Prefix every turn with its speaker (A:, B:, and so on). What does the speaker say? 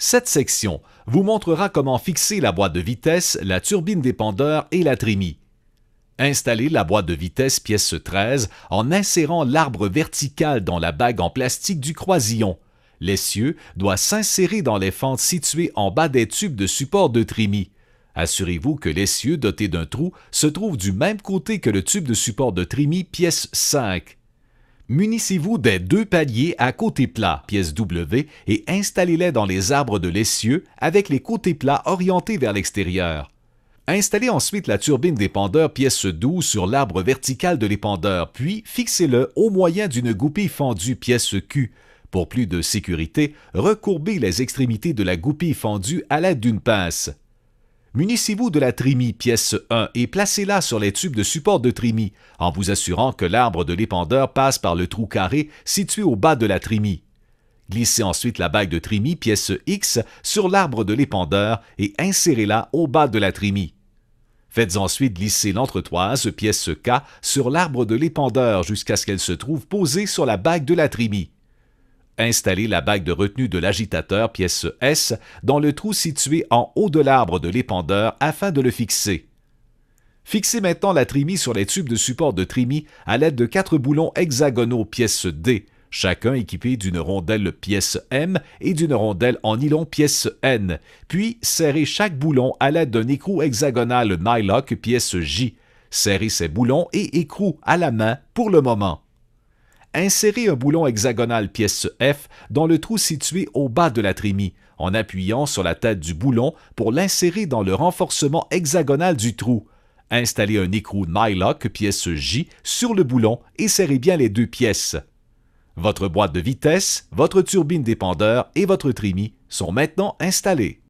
A: Cette section vous montrera comment fixer la boîte de vitesse, la turbine dépendeur et la trémie. Installez la boîte de vitesse pièce 13 en insérant l'arbre vertical dans la bague en plastique du croisillon. L'essieu doit s'insérer dans les fentes situées en bas des tubes de support de trémie. Assurez-vous que l'essieu doté d'un trou se trouve du même côté que le tube de support de trémie pièce 5. Munissez-vous des deux paliers à côté plat, pièce W, et installez-les dans les arbres de l'essieu avec les côtés plats orientés vers l'extérieur. Installez ensuite la turbine dépendeur pièce 12 sur l'arbre vertical de l'épandeur, puis fixez-le au moyen d'une goupille fendue pièce Q. Pour plus de sécurité, recourbez les extrémités de la goupille fendue à l'aide d'une pince. Munissez-vous de la trémie pièce 1 et placez-la sur les tubes de support de trémie, en vous assurant que l'arbre de l'épandeur passe par le trou carré situé au bas de la trémie. Glissez ensuite la bague de trémie pièce X sur l'arbre de l'épandeur et insérez-la au bas de la trémie. Faites ensuite glisser l'entretoise pièce K sur l'arbre de l'épandeur jusqu'à ce qu'elle se trouve posée sur la bague de la trémie. Installez la bague de retenue de l'agitateur pièce S dans le trou situé en haut de l'arbre de l'épandeur afin de le fixer. Fixez maintenant la trémie sur les tubes de support de trémie à l'aide de 4 boulons hexagonaux pièce D, chacun équipé d'une rondelle pièce M et d'une rondelle en nylon pièce N, puis serrez chaque boulon à l'aide d'un écrou hexagonal nylock pièce J. Serrez ces boulons et écrous à la main pour le moment. Insérez un boulon hexagonal pièce F dans le trou situé au bas de la trémie, en appuyant sur la tête du boulon pour l'insérer dans le renforcement hexagonal du trou. Installez un écrou nylock pièce J sur le boulon et serrez bien les deux pièces. Votre boîte de vitesse, votre turbine dépendeur et votre trémie sont maintenant installés.